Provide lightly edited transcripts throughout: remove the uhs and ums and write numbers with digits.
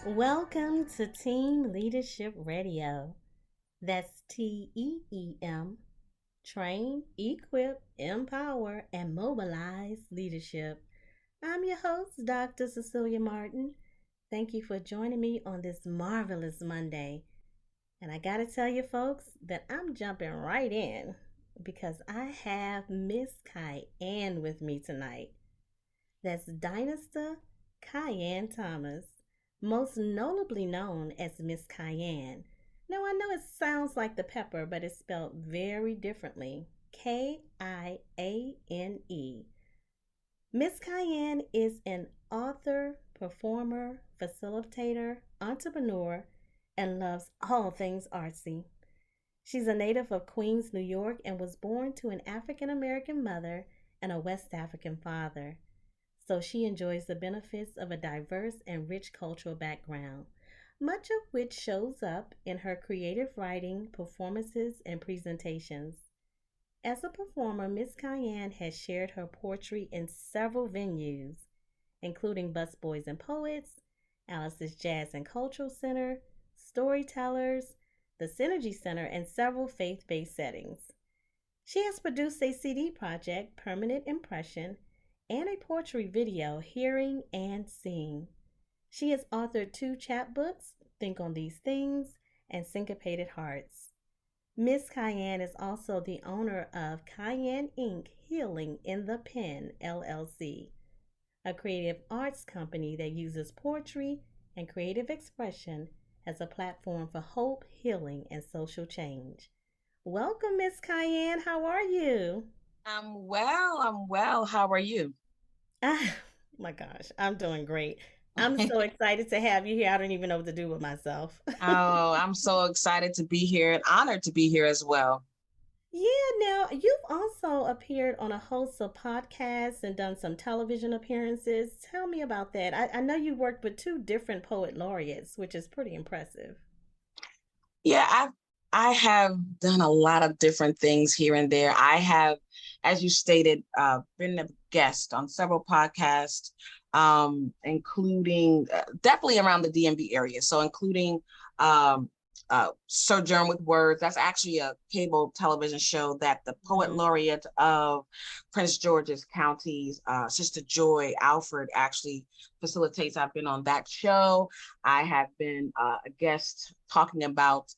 Welcome to Team Leadership Radio. That's TEEM. Train, equip, empower, and mobilize leadership. I'm your host, Dr. Cecilia Martin. Thank you for joining me on this marvelous Monday. And I gotta tell you, folks, that I'm jumping right in because I have Miss Kiane with me tonight. That's Dynasta Cayenne Thomas, most notably known as Miss Kiane. Now, I know it sounds like the pepper, but it's spelled very differently. Kiane. Miss Kiane is an author, performer, facilitator, entrepreneur, and loves all things artsy. She's a native of Queens, New York, and was born to an African American mother and a West African father, so she enjoys the benefits of a diverse and rich cultural background, much of which shows up in her creative writing, performances, and presentations. As a performer, Miss Kiane has shared her poetry in several venues, including Busboys and Poets, Alice's Jazz and Cultural Center, Storytellers, the Synergy Center, and several faith based settings. She has produced a CD project, Permanent Impression, and a poetry video, Hearing and Seeing. She has authored two chapbooks, Think on These Things and Syncopated Hearts. Miss Kiane is also the owner of Cayenne Inc. Healing in the Pen, LLC, a creative arts company that uses poetry and creative expression as a platform for hope, healing, and social change. Welcome, Miss Kiane. How are you? I'm well. How are you? Ah, my gosh, I'm doing great. I'm so excited to have you here. I don't even know what to do with myself. Oh, I'm so excited to be here and honored to be here as well. Yeah, now you've also appeared on a host of podcasts and done some television appearances. Tell me about that. I know you worked with two different poet laureates, which is pretty impressive. Yeah, I have done a lot of different things here and there. I have, as you stated, been a guest on several podcasts, including definitely around the DMV area. So including um, Sojourn with Words. That's actually a cable television show that the poet Mhm. laureate of Prince George's counties, Sister Joy Alford, actually facilitates. I've been on that show. I have been a guest talking about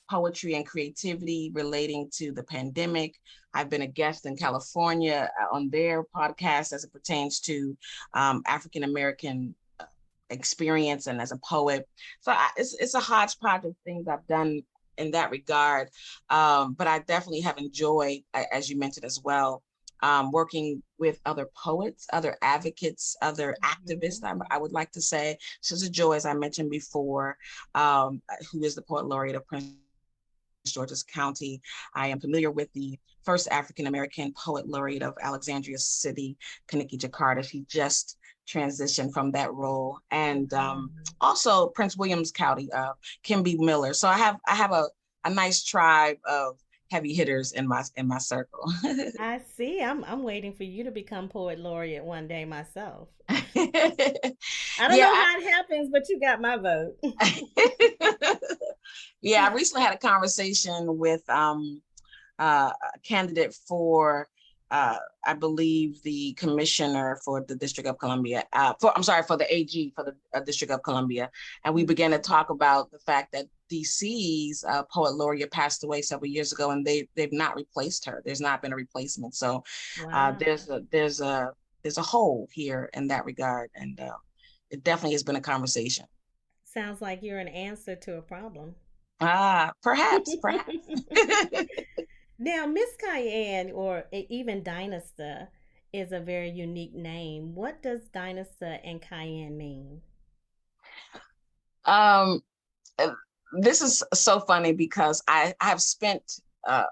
poetry and creativity relating to the pandemic. I've been a guest in California on their podcast as it pertains to African American experience and as a poet. So it's a hodgepodge of things I've done in that regard. But I definitely have enjoyed, as you mentioned as well, working with other poets, other advocates, other activists, Mhm. I would like to say. Sister Joy, as I mentioned before, who is the poet laureate of Prince George's County. I am familiar with the first African American poet laureate of Alexandria City, Kaniki Jakarta. She just transitioned from that role, and Wow. also Prince Williams County, Kimby Miller. So I have a nice tribe of heavy hitters in my circle. I see. I'm waiting for you to become poet laureate one day myself. I don't know Yeah, how it happens, but you got my vote. yeah. I recently had a conversation with a candidate for, I believe, the commissioner for the District of Columbia, I'm sorry, for the AG for the District of Columbia. And we began to talk about the fact that DC's poet laureate passed away several years ago, and they've not replaced her. There's not been a replacement. So Wow. there's a hole here in that regard, and it definitely has been a conversation. Sounds like you're an answer to a problem. Perhaps. Now, Miss Cayenne or even Dynasta is a very unique name. What does Dynasta and Cayenne mean? um, uh, this is so funny because I have spent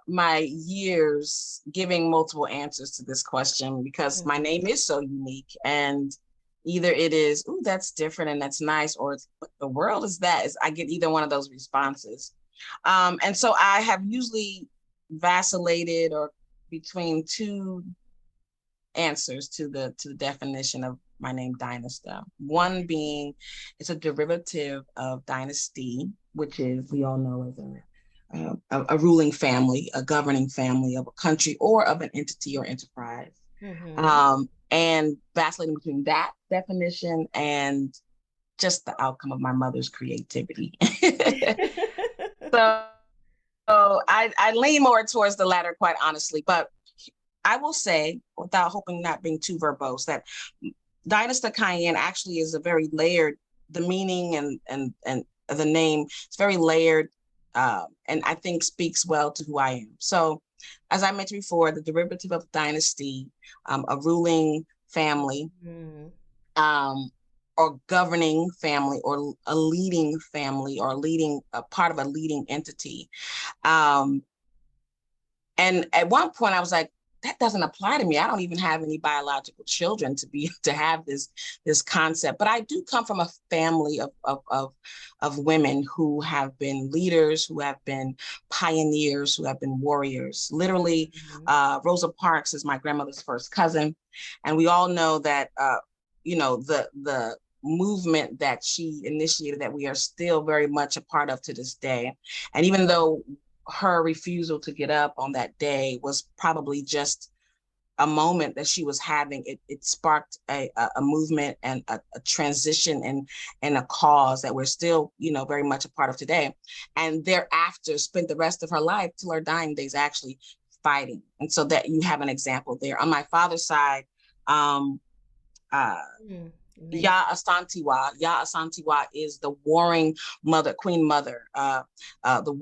my years giving multiple answers to this question because my name Mhm. is so unique, and either it is, "Ooh, that's different and that's nice," or it's, "What the world is that?" I get either one of those responses. And so I have usually vacillated or between two answers to the definition of my name Dynasta. One being, it's a derivative of dynasty, which is, we all know, as a ruling family, a governing family of a country or of an entity or enterprise. Mm-hmm. And vacillating between that definition and just the outcome of my mother's creativity. So I lean more towards the latter, quite honestly. But I will say, without hoping not being too verbose, that Dynasty Cayenne actually is a very layered, the meaning and the name is very layered, and I think speaks well to who I am. So, as I mentioned before, the derivative of dynasty, a ruling family, Mm-hmm. um, or governing family, or a leading family, or leading a part of a leading entity. Um, and at one point, I was like, that doesn't apply to me. I don't even have any biological children to have this concept. But I do come from a family of women who have been leaders, who have been pioneers, who have been warriors. Literally, Mm-hmm. Rosa Parks is my grandmother's first cousin, and we all know that the movement that she initiated, that we are still very much a part of to this day. And even though her refusal to get up on that day was probably just a moment that she was having, it sparked a movement and a transition and a cause that we're still, very much a part of today. And thereafter spent the rest of her life till her dying days actually fighting. And so that you have an example there. On my father's side, uh, Mm, amazing. Ya Asantiwa is the warring mother, queen mother, the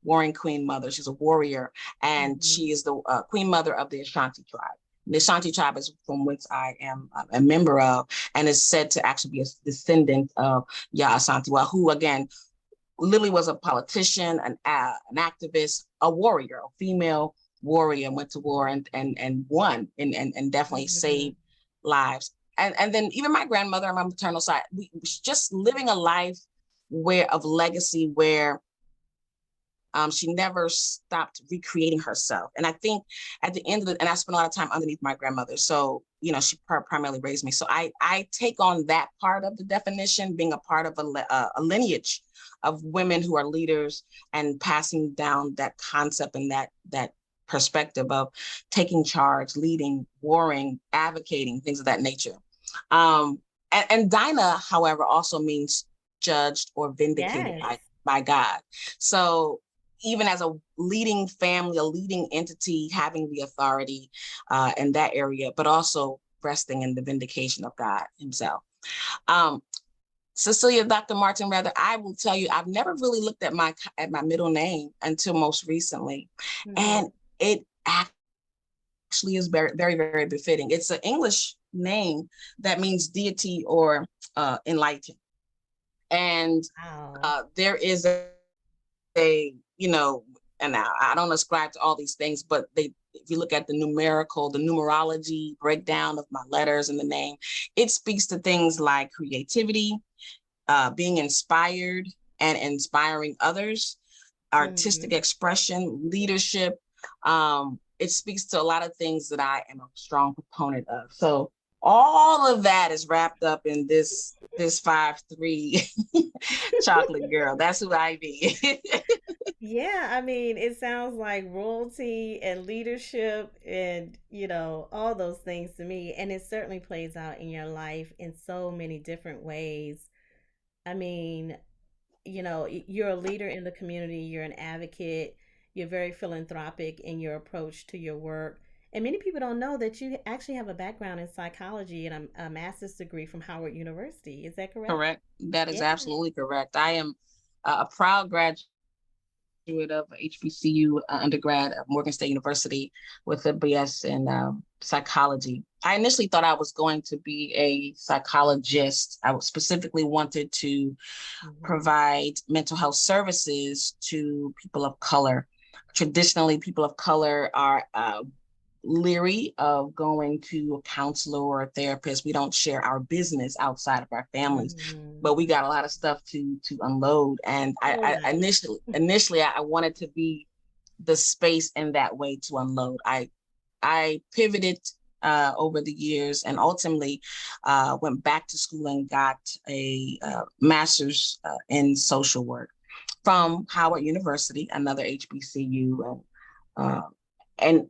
warring queen mother. She's a warrior, and Mm-hmm. she is the queen mother of the Ashanti tribe. The Ashanti tribe is from which I am a member of, and is said to actually be a descendant of Ya Asantiwa, who again literally was a politician, an activist, a warrior, a female warrior, went to war and won and definitely Mm-hmm. saved lives. And then even my grandmother on my maternal side, we was just living a life of legacy where she never stopped recreating herself. And I think at the end of and I spent a lot of time underneath my grandmother. So, she primarily raised me. So I take on that part of the definition, being a part of a lineage of women who are leaders and passing down that concept and that perspective of taking charge, leading, warring, advocating, things of that nature. And Dinah, however, also means judged or vindicated Yes. by God. So even as a leading family, a leading entity, having the authority in that area, but also resting in the vindication of God himself. Um, Cecilia, Dr. Martin, rather, I will tell you, I've never really looked at my middle name until most recently. Mm-hmm. And it actually is very, very, very befitting. It's an English name that means deity or enlightened. And Wow. there is and I don't ascribe to all these things, but if you look at the numerology breakdown of my letters and the name, it speaks to things like creativity, being inspired and inspiring others, artistic Mm-hmm. expression, leadership. It speaks to a lot of things that I am a strong proponent of. So all of that is wrapped up in this 5'3" chocolate girl. That's who I be. Yeah, I mean, it sounds like royalty and leadership and, all those things to me. And it certainly plays out in your life in so many different ways. I mean, you're a leader in the community, you're an advocate, you're very philanthropic in your approach to your work. And many people don't know that you actually have a background in psychology and a master's degree from Howard University. Is that correct? Correct. That is Yeah. absolutely correct. I am a proud graduate of HBCU undergrad at Morgan State University with a BS in psychology. I initially thought I was going to be a psychologist. I specifically wanted to Hmm. provide mental health services to people of color. Traditionally, people of color are leery of going to a counselor or a therapist. We don't share our business outside of our families, Hmm. but we got a lot of stuff to unload. And I Right. initially I wanted to be the space in that way to unload. I pivoted over the years, and ultimately went back to school and got a master's in social work from Howard University, another HBCU. Uh, and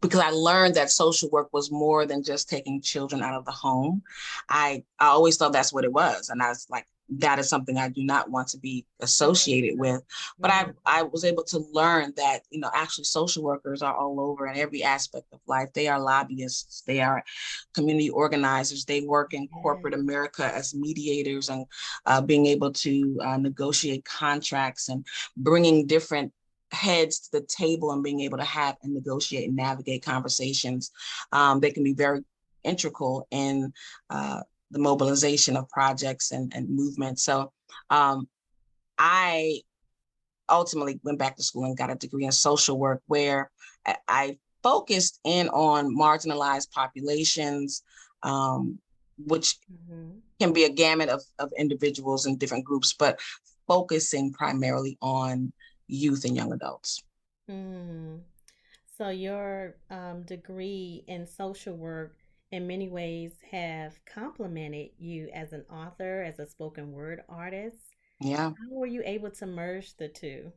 because I learned that social work was more than just taking children out of the home, I always thought that's what it was. And I was like, that is something I do not want to be associated with. But I was able to learn that, actually social workers are all over in every aspect of life. They are lobbyists, they are community organizers, they work in corporate America as mediators and being able to negotiate contracts and bringing different heads to the table and being able to have and negotiate and navigate conversations. They can be very integral in the mobilization of projects and movements. So I ultimately went back to school and got a degree in social work, where I focused in on marginalized populations, which can be a gamut of individuals and different groups, but focusing primarily on youth and young adults. So your degree in social work in many ways have complemented you as an author, as a spoken word artist. Yeah. How were you able to merge the two?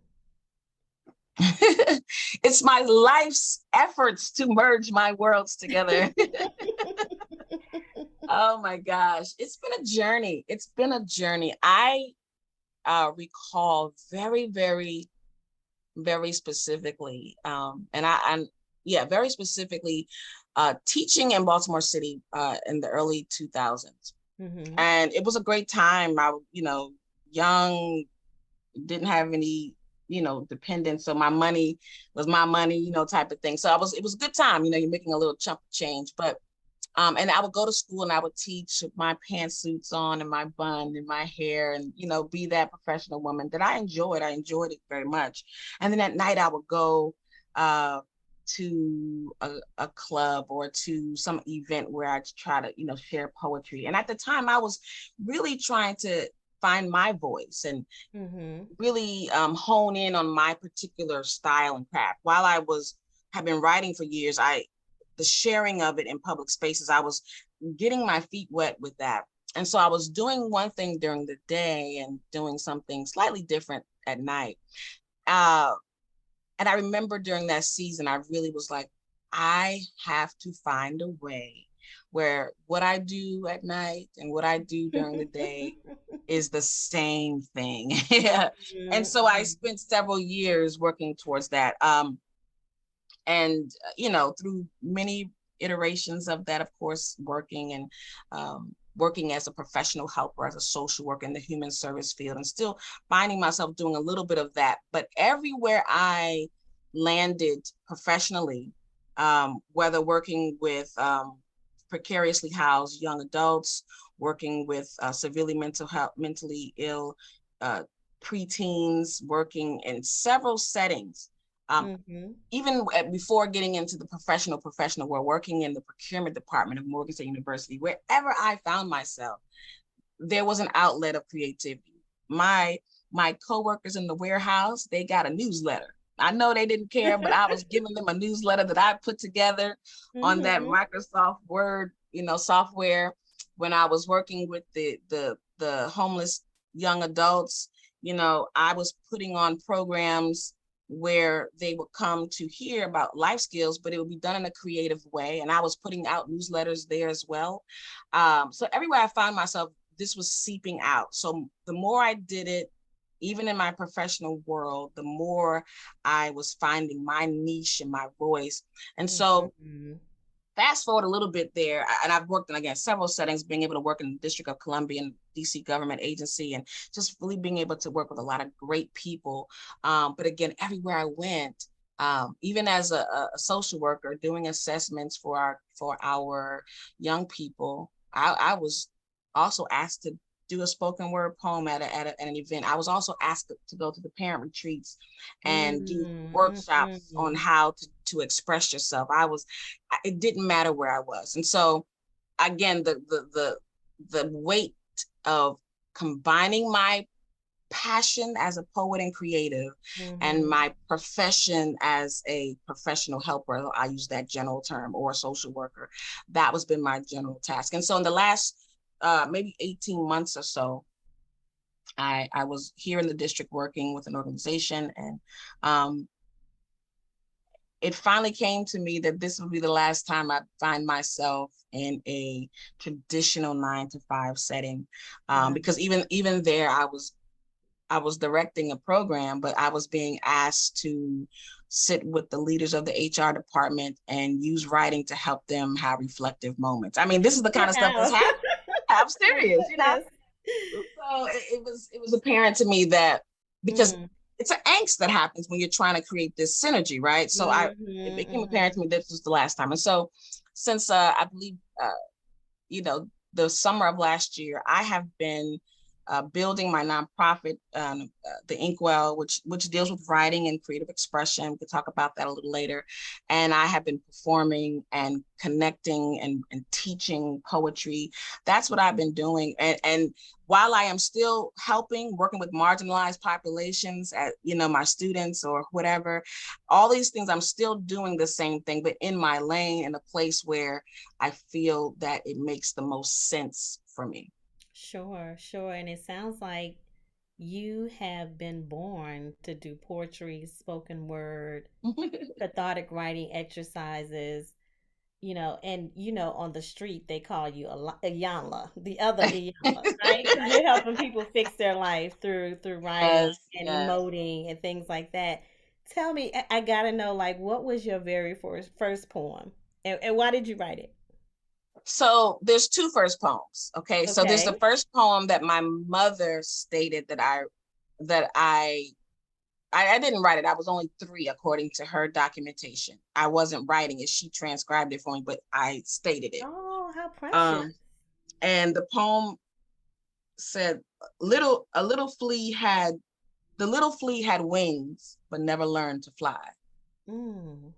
It's my life's efforts to merge my worlds together. Oh my gosh. It's been a journey. It's been a journey. I recall very, very, very specifically, very specifically, teaching in Baltimore City in the early 2000s. And it was a great time. I, young, didn't have any, dependents. So my money was my money, type of thing. So it was a good time, you're making a little chunk of change. But and I would go to school and I would teach with my pantsuits on and my bun and my hair and, be that professional woman that I enjoyed. I enjoyed it very much. And then at night I would go to a club or to some event where I'd try to, share poetry. And at the time I was really trying to find my voice and really hone in on my particular style and craft. While have been writing for years, the sharing of it in public spaces, I was getting my feet wet with that. And so I was doing one thing during the day and doing something slightly different at night. And I remember during that season, I really was like, I have to find a way where what I do at night and what I do during the day is the same thing. And so I spent several years working towards that. And, through many iterations of that, of course, working as a professional helper, as a social worker in the human service field, and still finding myself doing a little bit of that. But everywhere I landed professionally, whether working with precariously housed young adults, working with severely mentally ill preteens, working in several settings, even before getting into the professional world, working in the procurement department of Morgan State University, wherever I found myself, there was an outlet of creativity. My coworkers in the warehouse, they got a newsletter. I know they didn't care, but I was giving them a newsletter that I put together on that Microsoft Word, software. When I was working with the homeless young adults, I was putting on programs where they would come to hear about life skills, but it would be done in a creative way. And I was putting out newsletters there as well. So everywhere I found myself, this was seeping out. So the more I did it, even in my professional world, the more I was finding my niche and my voice. And so fast forward a little bit there, and I've worked in, again, several settings, being able to work in the District of Columbia and DC government agency, and just really being able to work with a lot of great people. But again, everywhere I went, even as a social worker doing assessments for our young people, I was also asked to do a spoken word poem at an event. I was also asked to go to the parent retreats and do workshops on how to express yourself. It didn't matter where I was. And so again, the weight of combining my passion as a poet and creative, and Mm-hmm. my profession as a professional helper, I use that general term, or a social worker, that was been my general task. And so in the last maybe 18 months or so, I was here in the district working with an organization, and um, it finally came to me that this would be the last time I find myself in a traditional 9 to 5 setting, Wow. because even there, I was directing a program, but I was being asked to sit with the leaders of the HR department and use writing to help them have reflective moments. I mean, this is the kind of stuff that's Wow. happening. I'm My serious, you know. goodness. So it was apparent to me that, because Mm. it's an angst that happens when you're trying to create this synergy, right? So it Mm-hmm. became apparent Mm-hmm. to me that this was the last time. And so since I believe you know, the summer of last year, I have been building my nonprofit, the Inkwell, which deals with writing and creative expression. We could talk about that a little later. And I have been performing and connecting and teaching poetry. That's what I've been doing. And while I am still helping, working with marginalized populations, at, you know, my students or whatever, all these things, I'm still doing the same thing, but in my lane, in a place where I feel that it makes the most sense for me. Sure, sure. And it sounds like you have been born to do poetry, spoken word, cathartic writing exercises, and on the street they call you a Iyanla, the other Iyanla, right? Because you're helping people fix their life through writing Yes, and yes. emoting and things like that. Tell me, I gotta know, like, what was your very first poem, and why did you write it? So there's two first poems. Okay. So there's the Okay. first poem that my mother stated that I didn't write it. I was only 3 according to her documentation. I wasn't writing it. She transcribed it for me, but I stated it. Oh, how precious. Um, and the poem said, little a little flea had the little flea had wings, but never learned to fly. Mm.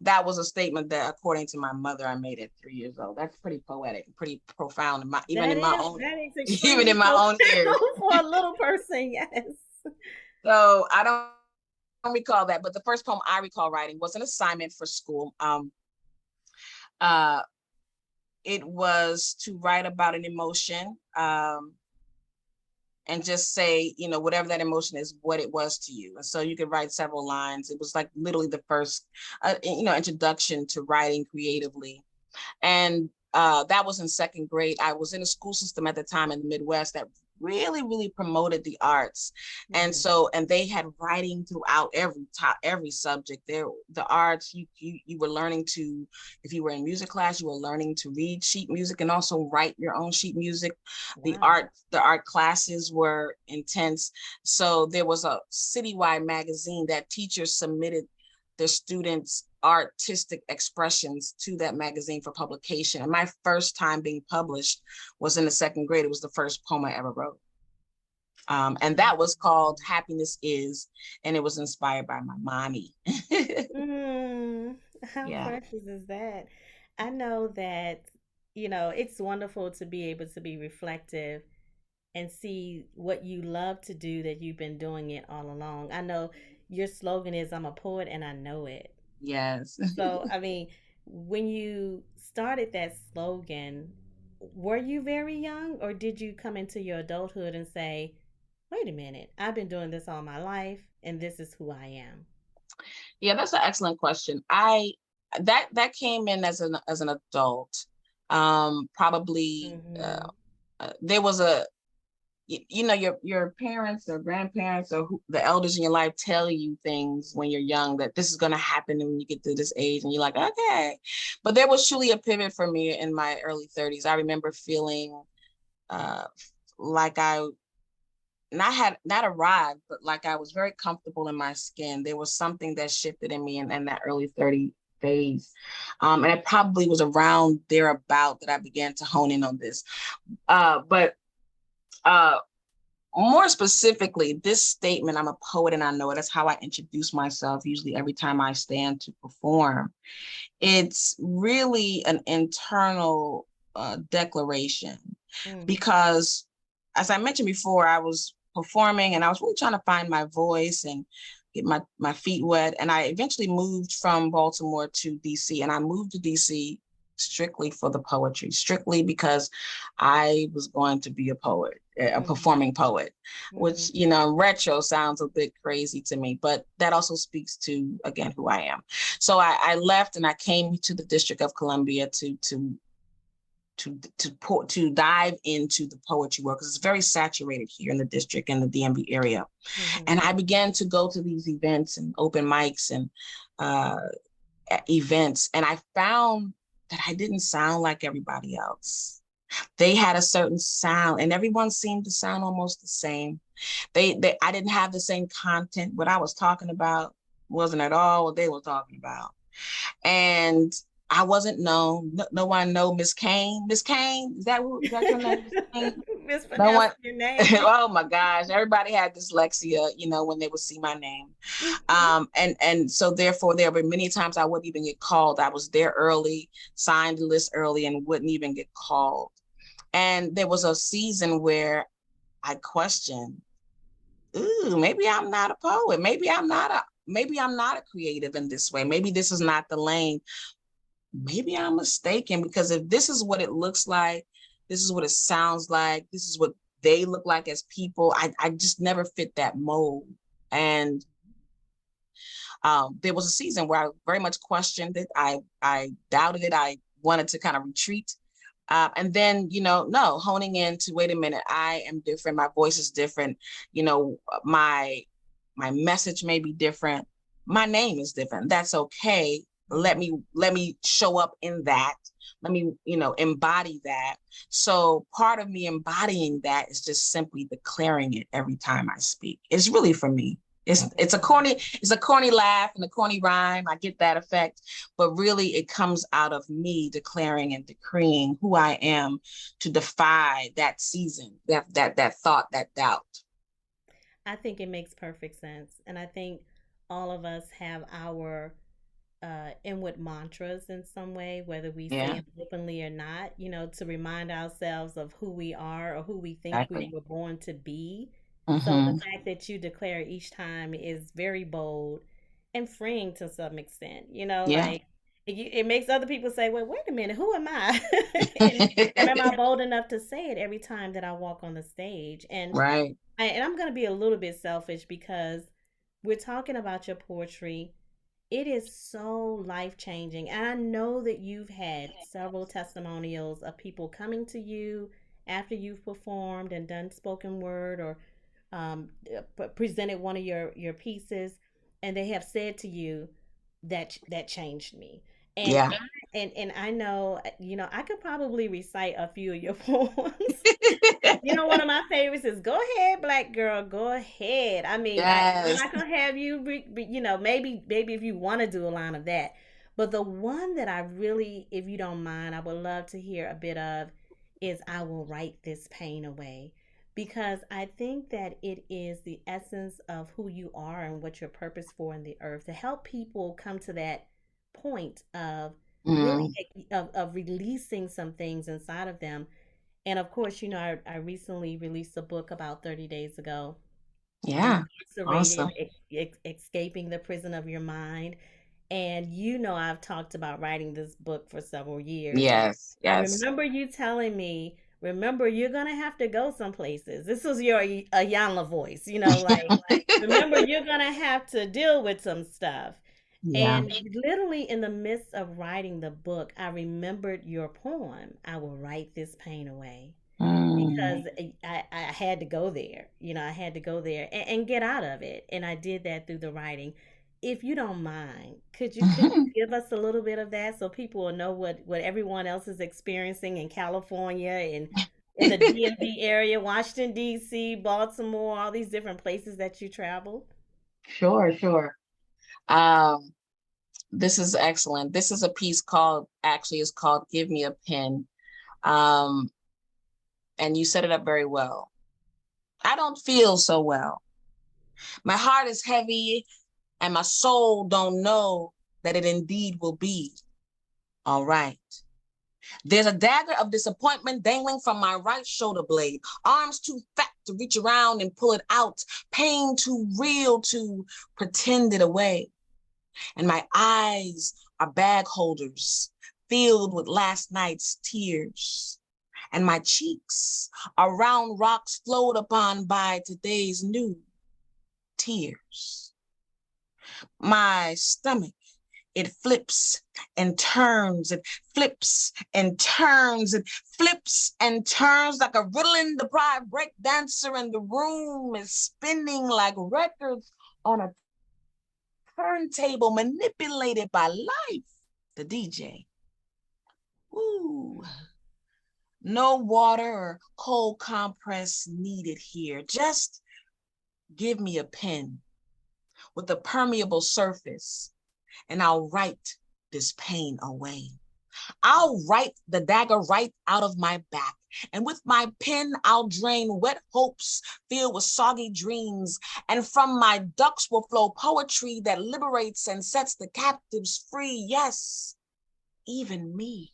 That was a statement that, according to my mother, I made at 3 years old. That's pretty poetic, pretty profound, even That in my is own, that is even extremely in my own ears. profound for a little person. Yes. So I don't recall that, but the first poem I recall writing was an assignment for school. Uh, it was to write about an emotion, and just say, whatever that emotion is, what it was to you. And so you could write several lines. It was like literally the first, introduction to writing creatively. And that was in second grade. I was in a school system at the time in the Midwest that really, really promoted the arts. And Mhm. so, and they had writing throughout every subject there. The arts, you were learning to, if you were in music class, you were learning to read sheet music and also write your own sheet music. The Wow. art, the art classes were intense. So there was a citywide magazine that teachers submitted their students' artistic expressions to that magazine for publication. And my first time being published was in the second grade. It was the first poem I ever wrote. And that was called Happiness Is, and it was inspired by my mommy. Mm, how Yeah. precious is that? I know that, it's wonderful to be able to be reflective and see what you love to do, that you've been doing it all along. I know your slogan is I'm a poet and I know it. Yes. So, I mean, when you started that slogan, were you very young, or did you come into your adulthood and say, wait a minute, I've been doing this all my life and this is who I am? Yeah, that's an excellent question. That came in as an adult. Probably Mm-hmm. there was a your parents or grandparents or the elders in your life tell you things when you're young, that this is going to happen when you get to this age, and you're like, okay. But there was truly a pivot for me in my early 30s. I remember feeling uh, like I had not arrived, but like I was very comfortable in my skin. There was something that shifted in me in that early 30 phase. And it probably was around thereabout that I began to hone in on this. But more specifically, this statement, I'm a poet and I know it, that's how I introduce myself usually every time I stand to perform. It's really an internal declaration, Mm. because, as I mentioned before, I was performing, and I was really trying to find my voice and get my feet wet. And I eventually moved from Baltimore to DC, and I moved to DC strictly for the poetry, strictly because I was going to be a poet, a performing poet, which, you know, in retro sounds a bit crazy to me, but that also speaks to, again, who I am. So I left and I came to the District of Columbia to dive into the poetry world, because it's very saturated here in the district and the DMV area. And I began to go to these events and open mics and events, and I found that I didn't sound like everybody else. They had a certain sound, and everyone seemed to sound almost the same. I didn't have the same content. What I was talking about wasn't at all what they were talking about. And I wasn't known. No one know Miss Kiane. Miss Kiane, is that your name? No one. Your name. Oh my gosh! Everybody had dyslexia, you know, when they would see my name, and so therefore there were many times I wouldn't even get called. I was there early, signed the list early, and wouldn't even get called. And there was a season where I questioned, ooh, maybe I'm not a poet. Maybe I'm not a creative in this way. Maybe this is not the lane. Maybe I'm mistaken, because if this is what it looks like, this is what it sounds like, this is what they look like as people, I just never fit that mold. And there was a season where I very much questioned it. I doubted it. I wanted to kind of retreat. And then, you know, no, honing in to, wait a minute, I am different. My voice is different. You know, my message may be different. My name is different. That's okay. Let me show up in that. Let me, you know, embody that. So part of me embodying that is just simply declaring it every time I speak. It's really for me. It's a corny laugh and a corny rhyme. I get that effect, but really it comes out of me declaring and decreeing who I am to defy that season, that thought, that doubt. I think it makes perfect sense. And I think all of us have our inward mantras in some way, whether we say Yeah, it openly or not, you know, to remind ourselves of who we are or who we think we exactly. were born to be. So the Mm-hmm. fact that you declare each time is very bold and freeing to some extent, you know, Yeah. like it makes other people say, well, wait a minute, who am I? and am I bold enough to say it every time that I walk on the stage? Right. And I'm going to be a little bit selfish because we're talking about your poetry. It is so life changing. And I know that you've had several testimonials of people coming to you after you've performed and done spoken word or presented one of your pieces, and they have said to you that changed me. And Yeah. and I know, you know, I could probably recite a few of your poems. You know, one of my favorites is "Go ahead, black girl, go ahead." I mean, I'm Yes. not gonna have you, you know, maybe if you want to do a line of that, but the one that I really, if you don't mind, I would love to hear a bit of is "I will write this pain away," because I think that it is the essence of who you are and what your purpose for in the earth to help people come to that point of really Mm. of releasing some things inside of them. And of course, you know, I recently released a book about 30 days ago, Yeah. Incarcerated, Awesome. Escaping the Prison of Your Mind. And you know, I've talked about writing this book for several years. And Yes. I Yes. remember you telling me, remember, you're going to have to go some places. This was your Ayala voice, you know, like, remember, you're going to have to deal with some stuff. Yeah. And literally in the midst of writing the book, I remembered your poem, "I Will Write This Pain Away," Mm. because I had to go there. You know, I had to go there and get out of it. And I did that through the writing. If you don't mind, could you give us a little bit of that so people will know what everyone else is experiencing in California and in the DMV area, Washington D.C., Baltimore, all these different places that you travel? Sure, sure. Um, this is excellent. This is a piece actually is called Give Me a Pen. Um, and you set it up very well. I don't feel so well. My heart is heavy and my soul don't know that it indeed will be all right. There's a dagger of disappointment dangling from my right shoulder blade, arms too fat to reach around and pull it out, pain too real to pretend it away. And my eyes are bag holders filled with last night's tears. And my cheeks are round rocks flowed upon by today's new tears. My stomach, it flips and turns, it flips and turns, it flips and turns like a riddling deprived break dancer, and the room is spinning like records on a turntable manipulated by life, the DJ. Ooh. No water or cold compress needed here. Just give me a pen with a permeable surface, and I'll write this pain away. I'll write the dagger right out of my back, and with my pen, I'll drain wet hopes filled with soggy dreams, and from my ducts will flow poetry that liberates and sets the captives free. Yes, even me.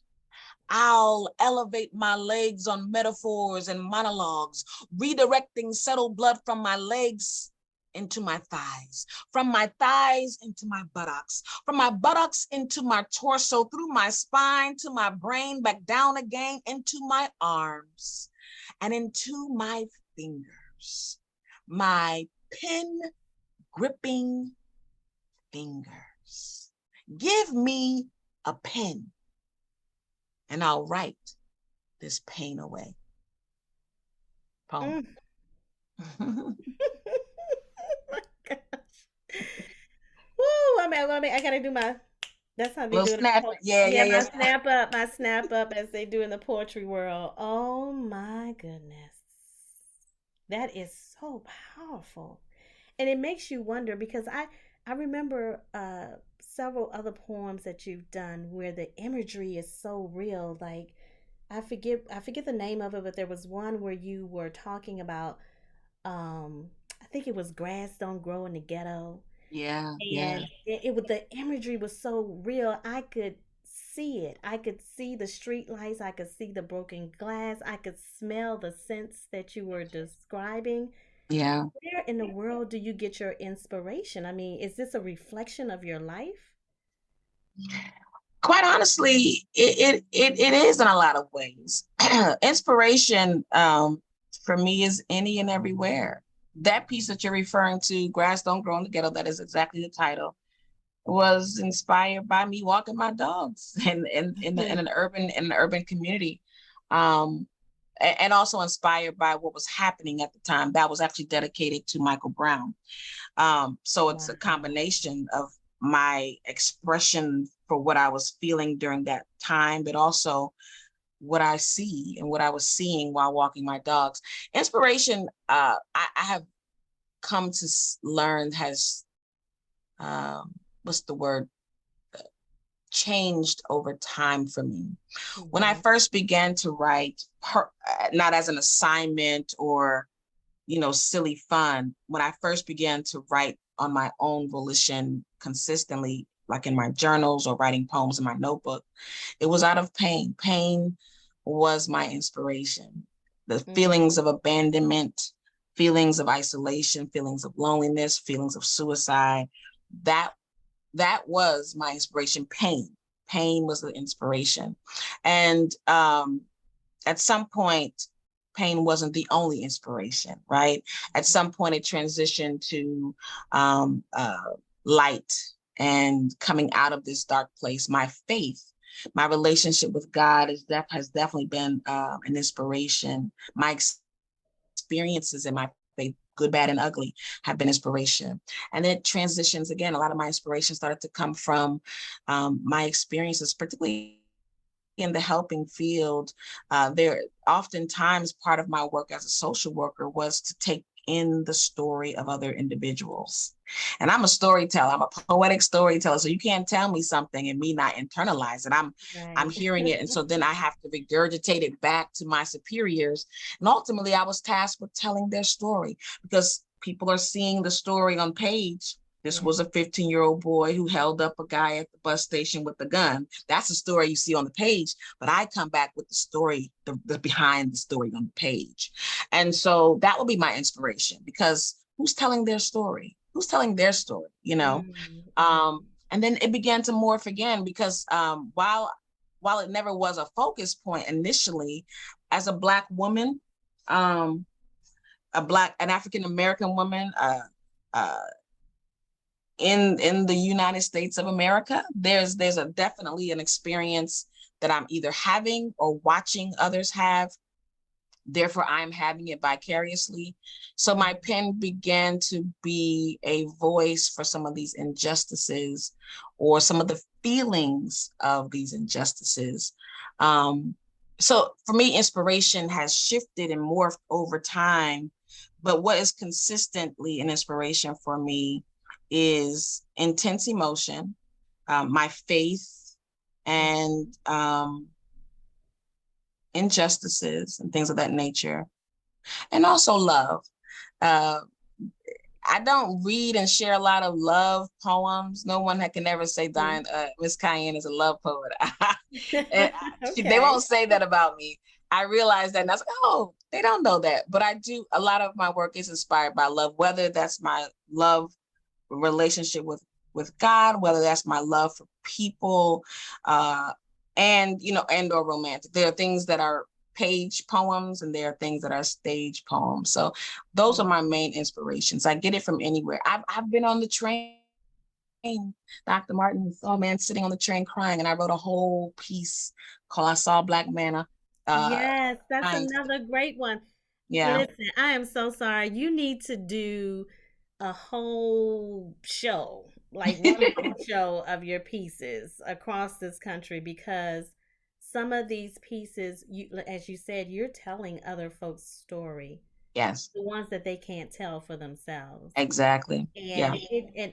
I'll elevate my legs on metaphors and monologues, redirecting settled blood from my legs into my thighs, from my thighs into my buttocks, from my buttocks into my torso, through my spine to my brain, back down again into my arms and into my fingers, my pen gripping fingers. Give me a pen and I'll write this pain away. Poem. Oh my gosh. Woo! I gotta do my. That's how they Little do it. snap. Yeah, Yeah, yeah, yeah. my snap up, as they do in the poetry world. Oh my goodness, that is so powerful, and it makes you wonder because I remember several other poems that you've done where the imagery is so real. Like I forget the name of it, but there was one where you were talking about I think it was grass don't grow in the ghetto, Yeah, yeah, and the imagery was so real. I could see it. I could see the street lights. I could see the broken glass. I could smell the scents that you were describing. yeah. Where in the world do you get your inspiration? I mean, is this a reflection of your life? Quite honestly, it is in a lot of ways. Inspiration for me is any and everywhere. That piece that you're referring to, Grass Don't Grow in the Ghetto, that is exactly the title, was inspired by me walking my dogs in an urban community. Um, and also inspired by what was happening at the time. That was actually dedicated to Michael Brown. So it's a Wow. combination of my expression for what I was feeling during that time, but also what I see and what I was seeing while walking my dogs. Inspiration, I have come to learn has, what's the word, changed over time for me. When I Mhm. first began to write, not as an assignment or silly fun. When I first began to write on my own volition consistently, like in my journals or writing poems in my notebook, it was out of pain. Pain was my inspiration. The Mm. feelings of abandonment, feelings of isolation, feelings of loneliness, feelings of suicide, that that was my inspiration. Pain was the inspiration. And at some point, pain wasn't the only inspiration, right? At some point, it transitioned to um, uh, light and coming out of this dark place. My faith, my relationship with God has definitely been an inspiration. My experiences in my faith, good, bad, and ugly, have been inspiration. And then it transitions again. A lot of my inspiration started to come from my experiences, particularly in the helping field. There oftentimes part of my work as a social worker was to take in the story of other individuals. And I'm a storyteller. I'm a poetic storyteller. So you can't tell me something and me not internalize it. I'm Right. hearing it. And so then I have to regurgitate it back to my superiors. And ultimately I was tasked with telling their story because people are seeing the story on page, This Yeah. was a 15-year-old boy who held up a guy at the bus station with a gun. That's the story you see on the page, but I come back with the story, the behind the story on the page. And so that will be my inspiration, because who's telling their story? Who's telling their story, you know? Mm-hmm. And then it began to morph again, because while it never was a focus point initially, as a Black woman, um, an African American woman, uh, in the United States of America, there's a definitely an experience that I'm either having or watching others have. Therefore, I'm having it vicariously. So my pen began to be a voice for some of these injustices, or some of the feelings of these injustices. Um, so for me, inspiration has shifted and morphed over time. But what is consistently an inspiration for me is intense emotion, my faith, and injustices and things of that nature, and also love. Uh, I don't read and share a lot of love poems. No one that can ever say Miss Kiane is a love poet. And they Okay. won't say that about me. I realized that, and I was like, oh, they don't know that. But I do. A lot of my work is inspired by love, whether that's my love relationship with God, whether that's my love for people, uh, and or romantic. There are things that are page poems, and there are things that are stage poems. So those are my main inspirations. I get it from anywhere. I've been on the train. Dr. Martin saw a man sitting on the train crying, and I wrote a whole piece called "I Saw Black Manna." Yes, that's Crying. another great one. Yeah. Listen, I am so sorry. You need to do a whole show, like one man show of your pieces across this country, because some of these pieces, as you said, you're telling other folks' story, Yes. the ones that they can't tell for themselves. Exactly. Yeah.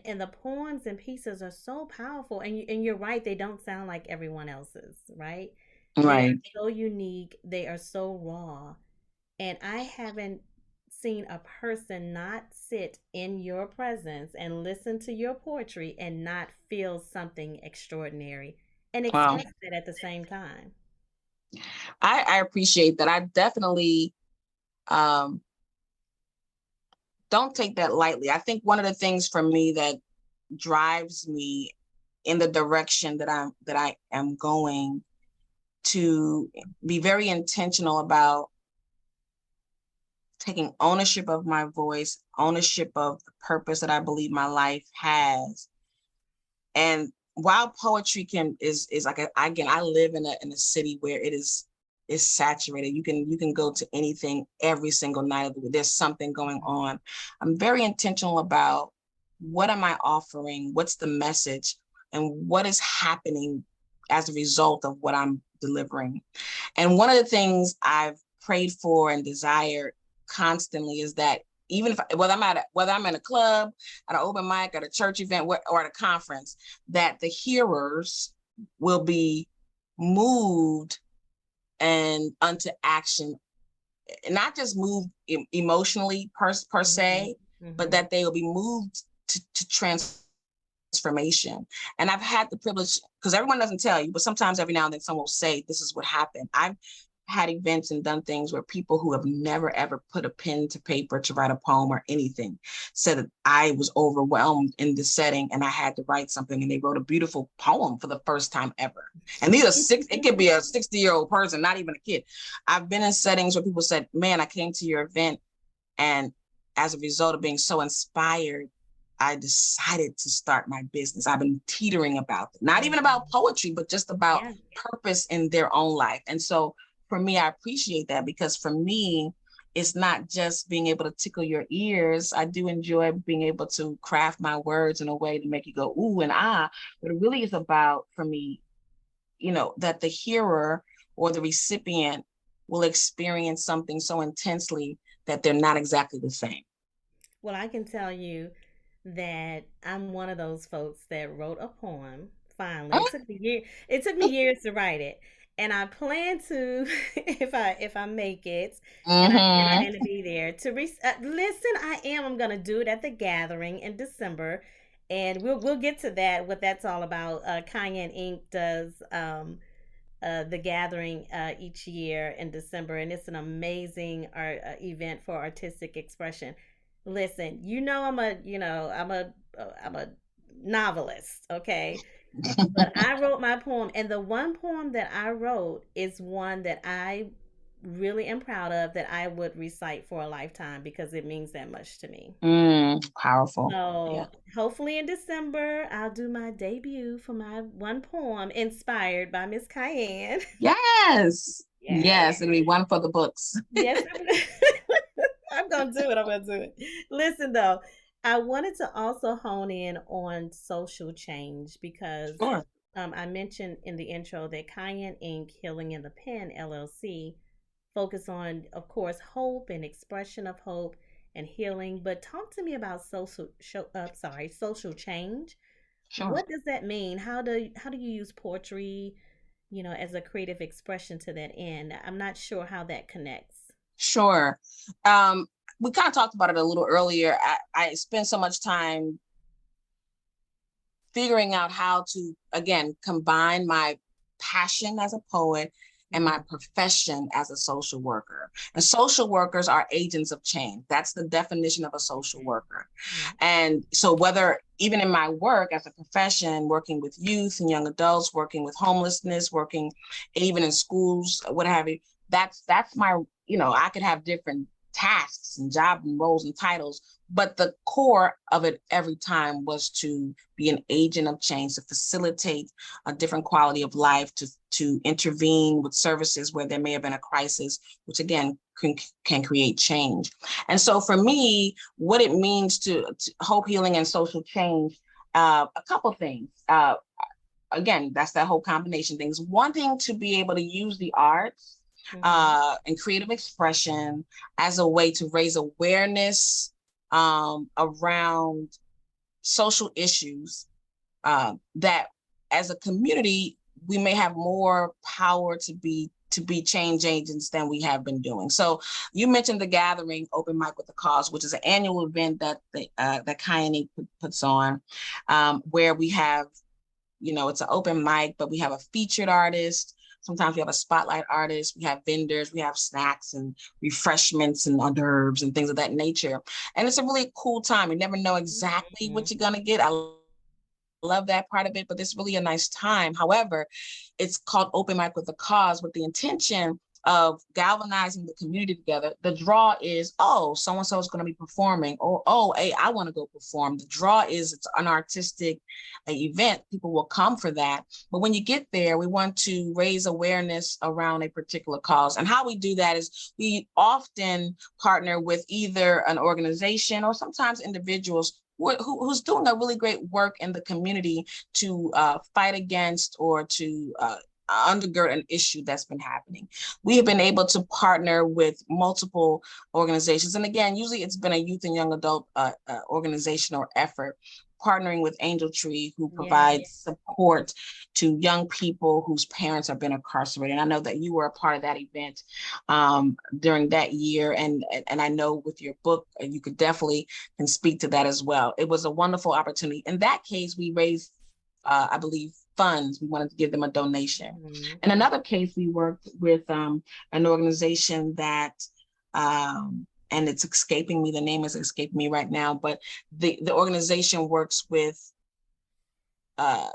And the poems and pieces are so powerful, and you're right, they don't sound like everyone else's, right? They are Right. so unique, they are so raw, and I haven't seen a person not sit in your presence and listen to your poetry and not feel something extraordinary and Wow. express it at the same time. I appreciate that. I definitely um, don't take that lightly. I think one of the things for me that drives me in the direction that I am going, to be very intentional about taking ownership of my voice, ownership of the purpose that I believe my life has. And while poetry is like again, I live in a city where it is saturated. You can go to anything every single night of the week. There's something going on. I'm very intentional about what am I offering, what's the message, and what is happening as a result of what I'm delivering. And one of the things I've prayed for and desired constantly is that, even if whether I'm in a club, at an open mic, at a church event, or at a conference, that the hearers will be moved and unto action, not just moved emotionally per se, but Mm-hmm. that they will be moved to transformation. And I've had the privilege, because everyone doesn't tell you, but sometimes every now and then someone will say, this is what happened. I've had events and done things where people who have never ever put a pen to paper to write a poem or anything said that I was overwhelmed in the setting and I had to write something, and they wrote a beautiful poem for the first time ever. And these are it could be a 60-year-old person, not even a kid. I've been in settings where people said, man, I came to your event, and as a result of being so inspired, I decided to start my business. I've been teetering about it, not even about poetry, but just about Yeah. purpose in their own life. And so for me, I appreciate that, because for me, it's not just being able to tickle your ears. I do enjoy being able to craft my words in a way to make you go, ooh and ah. But it really is about, for me, that the hearer or the recipient will experience something so intensely that they're not exactly the same. Well, I can tell you that I'm one of those folks that wrote a poem. Finally, it took me years to write it, and I plan to, if I make it, and I Mm-hmm. plan to be there to listen. I'm gonna do it at the gathering in December, And we'll get to that, what that's all about. Cayenne Inc. does the gathering each year in December, and it's an amazing event for artistic expression. Listen, I'm a novelist, okay? But I wrote my poem, and the one poem that I wrote is one that I really am proud of, that I would recite for a lifetime because it means that much to me. Powerful. Yeah. So hopefully in December, I'll do my debut for my one poem inspired by Miss Kiane. Yes. Yes. Yes. It'll be one for the books. Yes. I'm going to do it. I'm going to do it. Listen, though, I wanted to also hone in on social change because Sure. I mentioned in the intro that Cayenne Inc. Healing in the Pen LLC focus on, of course, hope and expression of hope and healing. But talk to me about social change. Sure. What does that mean? How do you use poetry, as a creative expression to that end? I'm not sure how that connects. Sure. We kind of talked about it a little earlier. I spend so much time figuring out how to, again, combine my passion as a poet and my Mm-hmm. profession as a social worker. And social workers are agents of change. That's the definition of a social Okay. worker. Yeah. And so whether even in my work as a profession, working with youth and young adults, working with homelessness, working even in schools, what have you, that's my, I could have different tasks and job and roles and titles, but the core of it every time was to be an agent of change, to facilitate a different quality of life, to intervene with services where there may have been a crisis, which again can create change. And so for me, what it means to hope, healing, and social change, a couple things. Again, that's that whole combination things. Wanting to be able to use the arts Mm-hmm. and creative expression as a way to raise awareness around social issues that as a community we may have more power to be change agents than we have been doing. So you mentioned the gathering, Open Mic with the Cause, which is an annual event that Kiane puts on, where we have, it's an open mic, but we have a featured artist. Sometimes we have a spotlight artist, we have vendors, we have snacks and refreshments and hors d'oeuvres and things of that nature. And it's a really cool time. You never know exactly Mm-hmm. what you're going to get. I love that part of it, but it's really a nice time. However, it's called Open Mic with a Cause, with the intention of galvanizing the community together. The draw is, oh, so-and-so is going to be performing, or, oh, hey, I want to go perform. The draw is it's an artistic event. People will come for that. But when you get there, we want to raise awareness around a particular cause. And how we do that is we often partner with either an organization or sometimes individuals who's doing a really great work in the community to fight against or to undergird an issue that's been happening. We have been able to partner with multiple organizations. And again, usually it's been a youth and young adult organization or effort, partnering with Angel Tree, who Yeah. provides support to young people whose parents have been incarcerated. And I know that you were a part of that event during that year. And I know with your book, you could definitely can speak to that as well. It was a wonderful opportunity. In that case, we raised, I believe, funds. We wanted to give them a donation. Mm-hmm. In another case, we worked with an organization that, and it's escaping me, the name is escaping me right now, but the organization works with uh,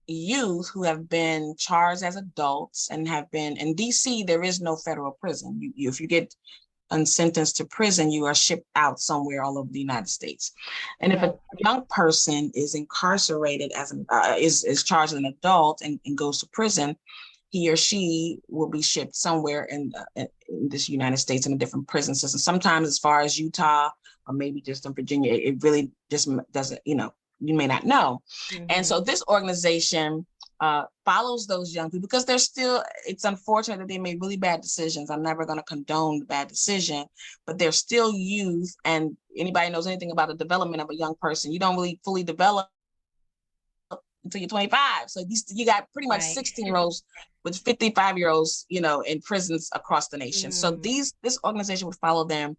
youth who have been charged as adults and have been in DC. There is no federal prison. If you get sentenced to prison, you are shipped out somewhere all over the United States. And if a Right. young person is incarcerated as is charged as an adult and goes to prison, he or she will be shipped somewhere in this United States in a different prison system. Sometimes as far as Utah or maybe just in Virginia, it really just doesn't, you may not know. And so Mm-hmm. this organization follows those young people because it's unfortunate that they made really bad decisions. I'm never going to condone the bad decision, but they're still youth. And anybody knows anything about the development of a young person, you don't really fully develop until you're 25. So you got pretty much Right. 16-year-olds with 55-year-olds, in prisons across the nation. So Mm. this organization would follow them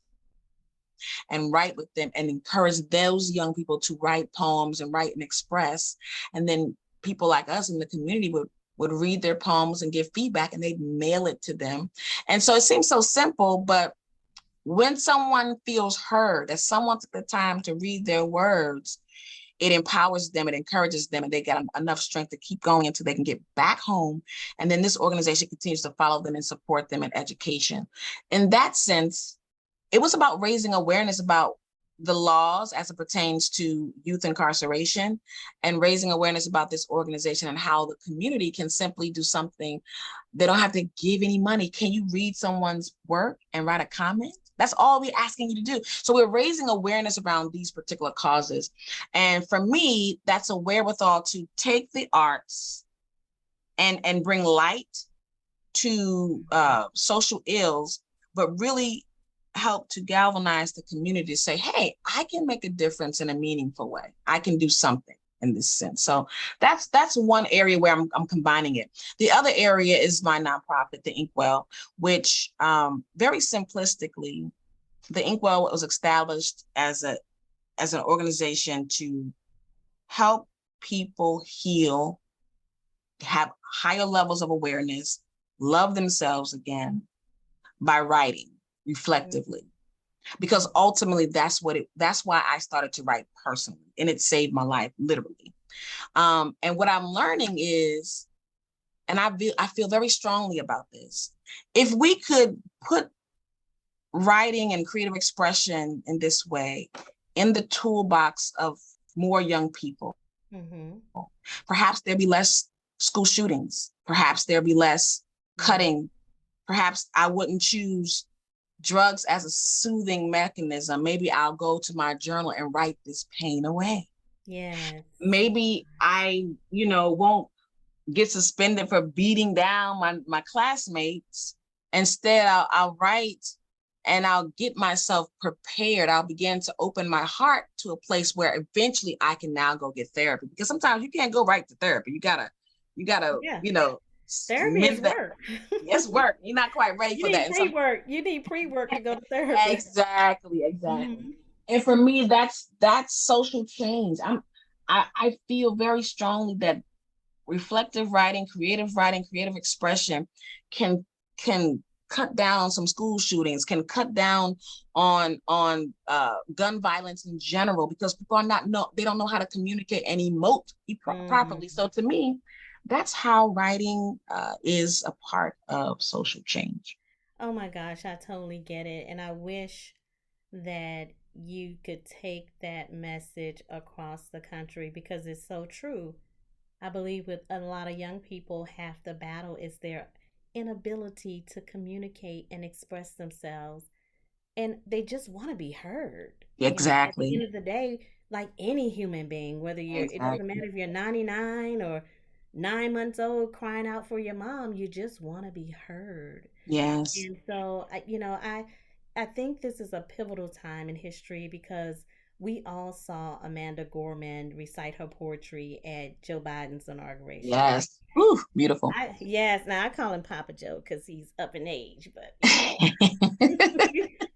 and write with them and encourage those young people to write poems and write and express. And then people like us in the community would read their poems and give feedback, and they'd mail it to them. And so it seems so simple, but when someone feels heard, that someone took the time to read their words, it empowers them, it encourages them, and they get enough strength to keep going until they can get back home. And then this organization continues to follow them and support them in education. In that sense, it was about raising awareness about the laws as it pertains to youth incarceration, and raising awareness about this organization and how the community can simply do something. They don't have to give any money. Can you read someone's work and write a comment? That's all we're asking you to do. So we're raising awareness around these particular causes. And for me, that's a wherewithal to take the arts and bring light to social ills, but really help to galvanize the community to say, hey, I can make a difference in a meaningful way. I can do something in this sense. So that's one area where I'm combining it. The other area is my nonprofit, the Inkwell, which very simplistically, the Inkwell was established as an organization to help people heal, have higher levels of awareness, love themselves again by writing reflectively. Because ultimately that's why I started to write personally, and it saved my life, literally. And what I'm learning is, and I feel very strongly about this, if we could put writing and creative expression in this way in the toolbox of more young people, perhaps there'd be less school shootings, perhaps there'd be less cutting, perhaps I wouldn't choose drugs as a soothing mechanism. Maybe I'll go to my journal and write this pain away. Yeah. Maybe I, won't get suspended for beating down my classmates. Instead, I'll write and I'll get myself prepared. I'll begin to open my heart to a place where eventually I can now go get therapy. Because sometimes you can't go right to therapy. You gotta, therapy is work. It's work. You're not quite ready for that. You need pre-work to go to therapy. Exactly. Mm-hmm. And for me, that's social change. I feel very strongly that reflective writing, creative expression can cut down on some school shootings, can cut down on gun violence in general, because people they don't know how to communicate and emote properly. So to me, that's how writing is a part of social change. Oh my gosh, I totally get it. And I wish that you could take that message across the country, because it's so true. I believe with a lot of young people, half the battle is their inability to communicate and express themselves. And they just want to be heard. Exactly. At the end of the day, like any human being, it doesn't matter if you're 99 or 9 months old crying out for your mom, you just want to be heard. Yes. And so, I think this is a pivotal time in history, because we all saw Amanda Gorman recite her poetry at Joe Biden's inauguration. Yes. Ooh, beautiful. Yes. Now I call him Papa Joe because he's up in age, but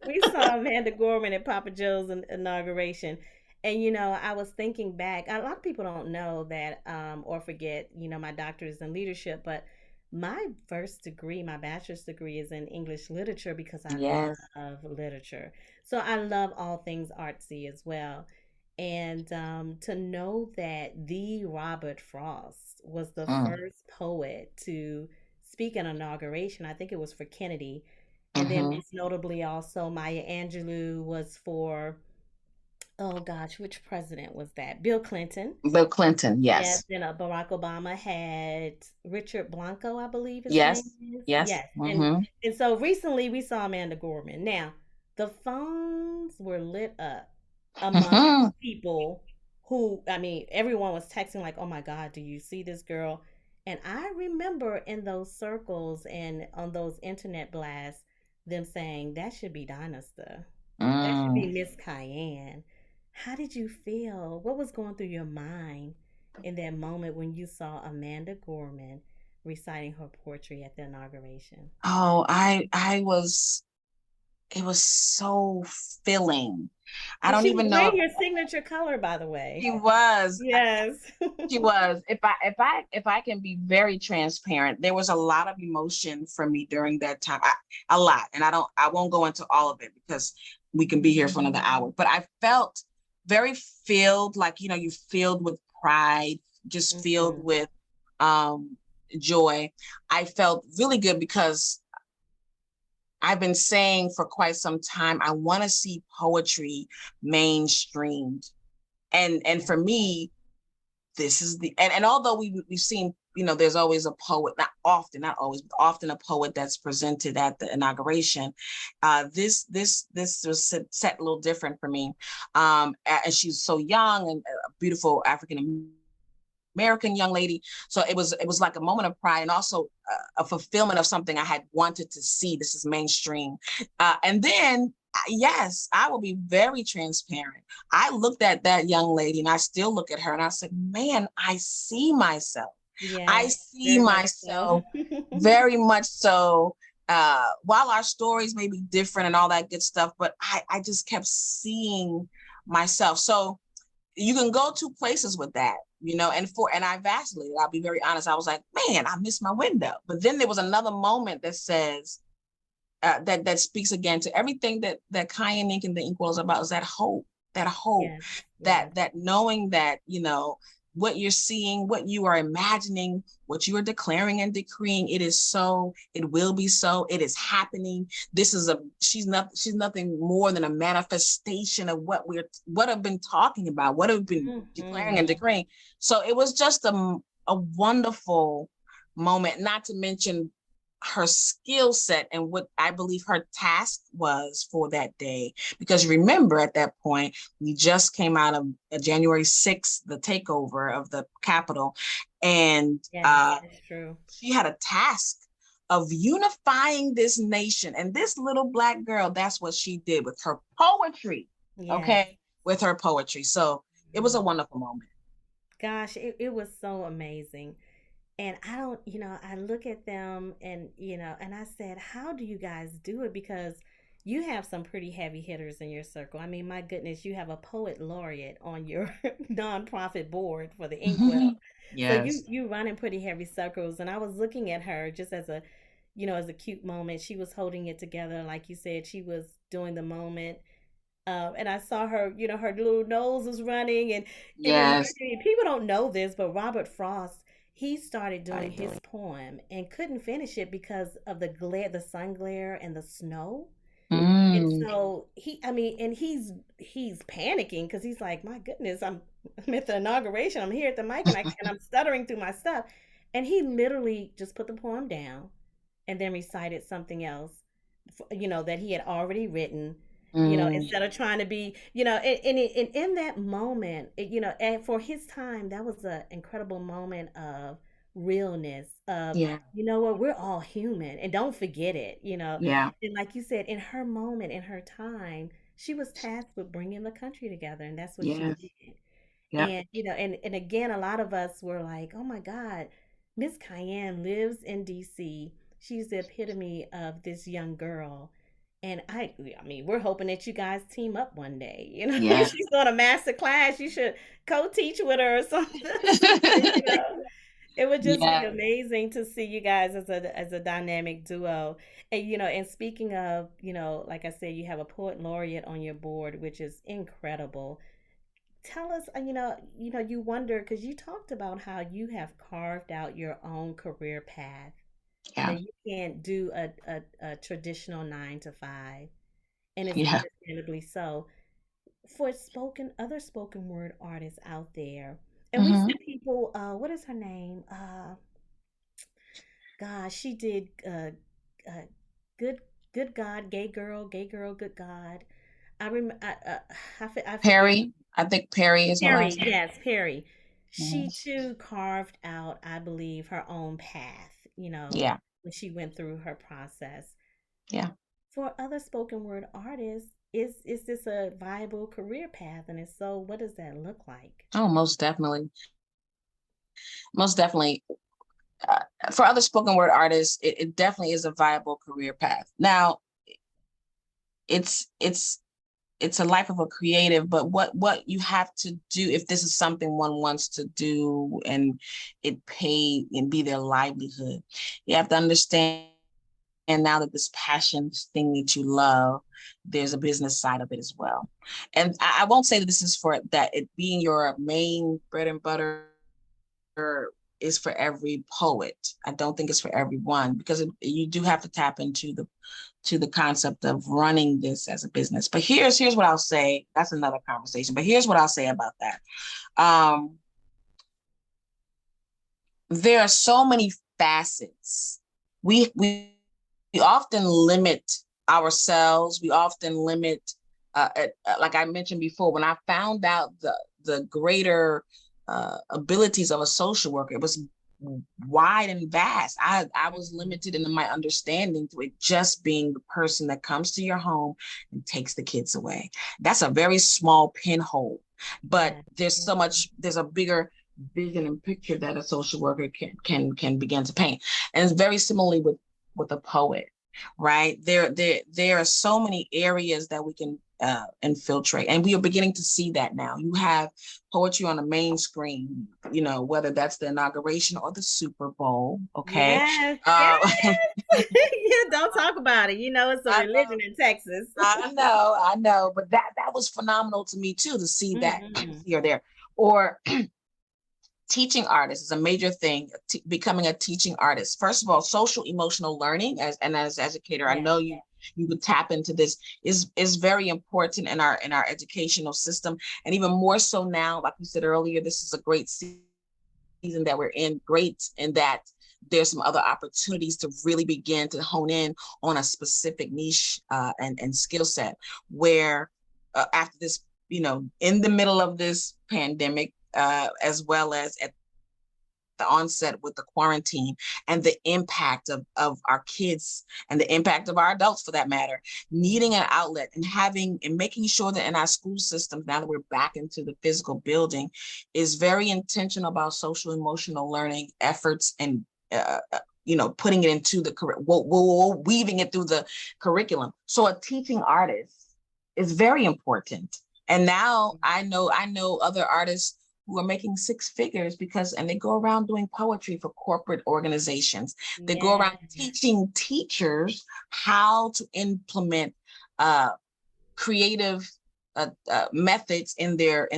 we saw Amanda Gorman at Papa Joe's inauguration. And I was thinking back. A lot of people don't know that, or forget. My doctorate is in leadership, but my first degree, my bachelor's degree, is in English literature, because I love literature. So I love all things artsy as well. And to know that the Robert Frost was the first poet to speak at inauguration, I think it was for Kennedy. And then most notably also Maya Angelou was for, oh gosh, which president was that? Bill Clinton. Bill Clinton, yes. Yes, then Barack Obama had Richard Blanco, I believe his name is. Yes. And so recently we saw Amanda Gorman. Now, the phones were lit up among people who, everyone was texting like, oh my God, do you see this girl? And I remember in those circles and on those internet blasts, them saying, that should be Dynasta. That should be Miss Kiane. How did you feel? What was going through your mind in that moment when you saw Amanda Gorman reciting her poetry at the inauguration? Oh, I was it was so filling. I And don't she was even know if wearing your signature color, by the way. she was. Yes. She was. If I can be very transparent, there was a lot of emotion for me during that time. A lot. And I won't go into all of it because we can be here for another hour. But I felt very filled, like, you filled with pride, just filled Mhm. with um joy. I felt really good because I've been saying for quite some time, I want to see poetry mainstreamed. And Yeah. for me, this is and although we've seen, there's always a poet, not always, but often a poet that's presented at the inauguration. This was set a little different for me. And she's so young and a beautiful African American young lady. So it was like a moment of pride and also a fulfillment of something I had wanted to see. This is mainstream. And then, yes, I will be very transparent. I looked at that young lady and I still look at her and I said, man, I see myself. I Yes, see very much so. myself very much so. While our stories may be different and all that good stuff, but I just kept seeing myself. So you can go two places with that, and I vacillated. I'll be very honest. I was like, man, I missed my window. But then there was another moment that says, that speaks again to everything that Cayenne Ink and the Inkwell is about, is that hope, Yes, yes. that knowing that, what you're seeing, what you are imagining, what you are declaring and decreeing, it is so, it will be so, it is happening. She's nothing more than a manifestation of what I've been talking about, what I've been declaring and Mhm. decreeing. So it was just a wonderful moment, not to mention her skill set and what I believe her task was for that day. Because remember, at that point, we just came out of January 6th, the takeover of the Capitol, and Yes, that's true. she had a task of unifying this nation. And this little Black girl, that's what she did with her poetry. Yes. Okay, with her poetry. So it was a Mhm. wonderful moment. Gosh, it was so amazing. And I don't, I look at them and, and I said, how do you guys do it? Because you have some pretty heavy hitters in your circle. I mean, my goodness, you have a poet laureate on your nonprofit board for the Inkwell. So you Yes. you run in pretty heavy circles. And I was looking at her just as a, as a cute moment. She was holding it together. Like you said, she was doing the moment. And I saw her, her little nose was running, and then Yes. people don't know this, but Robert Frost, he started doing his poem and couldn't finish it because of the glare, the sun glare, and the snow. And Mm, so I mean, and he's panicking because he's like, my goodness, I'm at the inauguration, I'm here at the mic, and I'm stuttering through my stuff, and he literally just put the poem down and then recited something else, that he had already written, mm, instead of trying to be, and in that moment, and for his time, that was an incredible moment of realness, of, yeah. what, we're all human, and don't forget it, Yeah. and like you said, in her moment, in her time, she was tasked with bringing the country together, and that's what she Yes. did. Yep. And and again, a lot of us were like, "Oh my God, Miss Kiane lives in DC. She's the epitome of this young girl." And I mean, we're hoping that you guys team up one day. Yeah. She's doing a master class. You should co-teach with her or something. Something. It would just be Yeah. amazing to see you guys as a dynamic duo. And and speaking of, like I said, you have a poet laureate on your board, which is incredible. Tell us, you wonder because you talked about how you have carved out your own career path, Yeah. that you can't do a traditional 9 to 5, and it's Yeah. understandably so. For other spoken word artists out there, and we Hmm. see people. What is her name? Gosh, she did. Uh good, good God, gay girl, good God. I rem. I forget. Perry. I think Perry is her Perry, last name. yes, Perry. She Hmm. too carved out, I believe, her own path, Yeah. when she went through her process. Yeah. For other spoken word artists, is this a viable career path? And if so, what does that look like? Oh, most definitely. Most definitely. Uh, for other spoken word artists, it definitely is a viable career path. Now, it's it's a life of a creative, but what you have to do if this is something one wants to do and it pay and be their livelihood, you have to understand, and now that this passion thing that you love, there's a business side of it as well. And I won't say that this is for that it being your main bread and butter is for every poet. I don't think it's for everyone because you do have to tap into the concept of running this as a business. But here's what I'll say. That's another conversation. But here's what I'll say about that. Um, there are so many facets. We often limit ourselves. We often limit, like I mentioned before, when I found out the greater abilities of a social worker, it was wide and vast. I was limited in my understanding to it just being the person that comes to your home and takes the kids away. That's a very small pinhole, but Yeah. there's so Mhm. much. There's a bigger vision and picture that a social worker can begin to paint, and it's very similarly with a poet, right? There are so many areas that we can infiltrate, and we are beginning to see that now. You have poetry on the main screen, whether that's the inauguration or the Super Bowl. Okay, Yes, yes. uh, Yeah, don't talk about it. You know, it's a I know, religion in Texas. I know, but that was phenomenal to me too to see that Hmm. here there or teaching artist is a major thing, becoming a teaching artist. First of all, social emotional learning as educator, I Yes. know you would tap into this is very important in our educational system. And even more so now, like we said earlier, this is a great season that we're in, great in that there's some other opportunities to really begin to hone in on a specific niche and skill set where after this, in the middle of this pandemic, as well as at the onset with the quarantine and the impact of our kids and the impact of our adults for that matter, needing an outlet and having and making sure that in our school systems, now that we're back into the physical building, is very intentional about social emotional learning efforts and putting it into the weaving it through the curriculum. So a teaching artist is very important. And now I know other artists who are making six figures because and they go around doing poetry for corporate organizations. They go Yeah. around teaching teachers how to implement uh, creative methods in their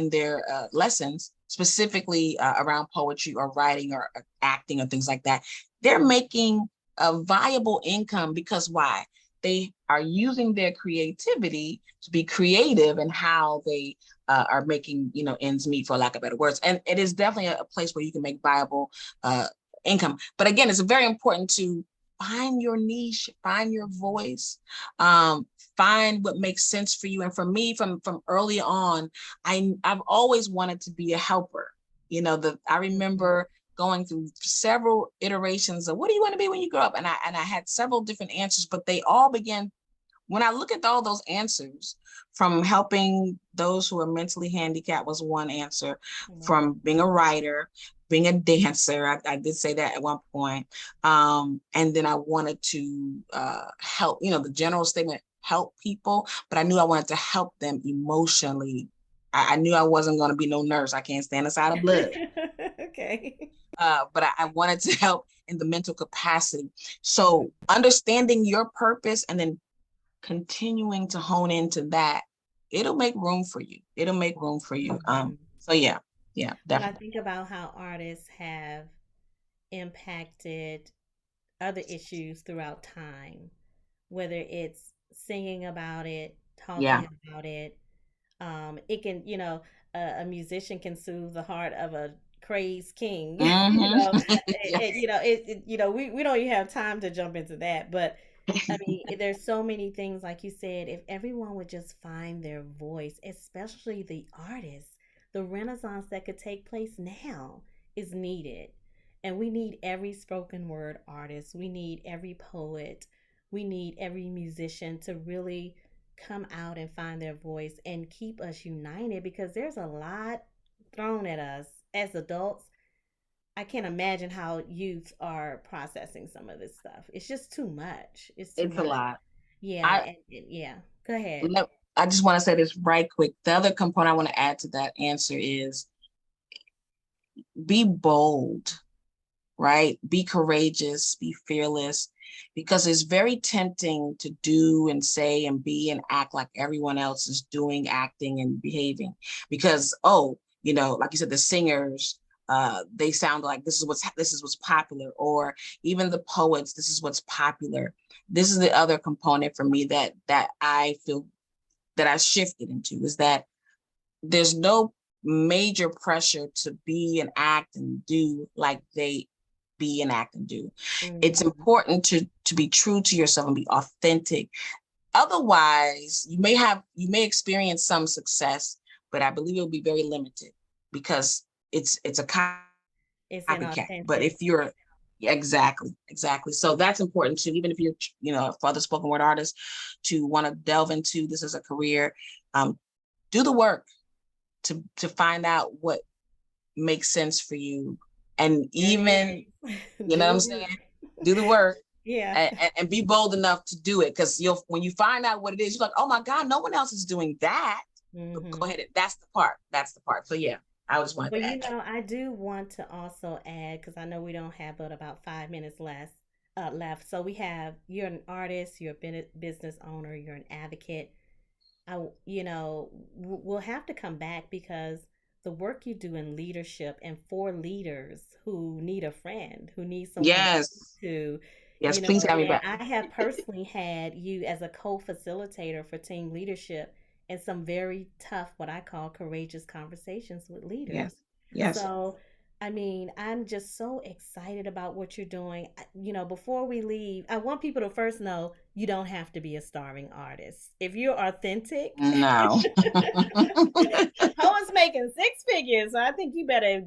lessons, specifically around poetry or writing or acting or things like that. They're making a viable income because why? They are using their creativity to be creative in how they are making ends meet, for lack of better words. And it is definitely a place where you can make viable uh, income. But again, it's very important to find your niche, find your voice, um, find what makes sense for you. And for me, from early on, I've always wanted to be a helper. I Mhm. remember going through several iterations of what do you want to be when you grow up, and I had several different answers, but they all began when I look at all those answers, from helping those who are mentally handicapped was one answer, Wow. from being a writer, being a dancer. I did say that at one point. And then I wanted to help, the general statement, help people, but I knew I wanted to help them emotionally. I knew I wasn't going to be no nurse. I can't stand the sight of blood. Okay. But I wanted to help in the mental capacity. Mhm. So understanding your purpose and then continuing to hone into that, it'll make room for you. It'll make room for you. Mhm. So yeah, When I definitely. think about how artists have impacted other issues throughout time, whether it's singing about it, Yeah. talking about it, it can, a musician can soothe the heart of a crazed king. Hmm. Yeah. We don't even have time to jump into that, but I mean, there's so many things, like you said, if everyone would just find their voice, especially the artists, the renaissance that could take place now is needed. And we need every spoken word artist, we need every poet, we need every musician to really come out and find their voice and keep us united because there's a lot thrown at us as adults. I can't imagine how youth are processing some of this stuff. It's just too much. It's too It's a much. lot. Yeah, I yeah. Go ahead. let, I just want to say this right quick. The other component I want to add to that answer is be bold, right? Be courageous, be fearless, because it's very tempting to do and say and be and act like everyone else is doing, acting, and behaving. Because, oh, like you said, the singers, they sound like this is what's popular, or even the poets, this is what's popular. This is the other component for me that I feel that I shifted into, is that there's no major pressure to be and act and do like they be and act and do. It's Hmm. important to be true to yourself and be authentic. Otherwise, you may experience some success, but I believe it will be very limited, because it's a It's copycat. But inauthentic. if you're exactly. So that's important too, even if you're, a other spoken word artist, to want to delve into this as a career. Um, do the work to find out what makes sense for you. And There it even, is. you know Do what the I'm work. saying? Do the work, Yeah. and be bold enough to do it. Because when you find out what it is, you're like, oh my God, no one else is doing that. But go Hmm. ahead. That's the part. That's the part. So yeah, I just wanted Well, to add that. I do want to also add, because I know we don't have but about 5 minutes left. So you're an artist, you're a business owner, you're an advocate. We'll have to come back because the work you do in leadership and for leaders who need a friend, who need someone to speak Yes. to, Yes, please have me and back. I have personally had you as a co-facilitator for team leadership and some very tough, what I call courageous conversations with Yes. leaders. Yes. So, I mean, I'm just so excited about what you're doing. Before we leave, I want people to first know you don't have to be a starving artist. If you're authentic, No. Poet's making six figures, so I think you better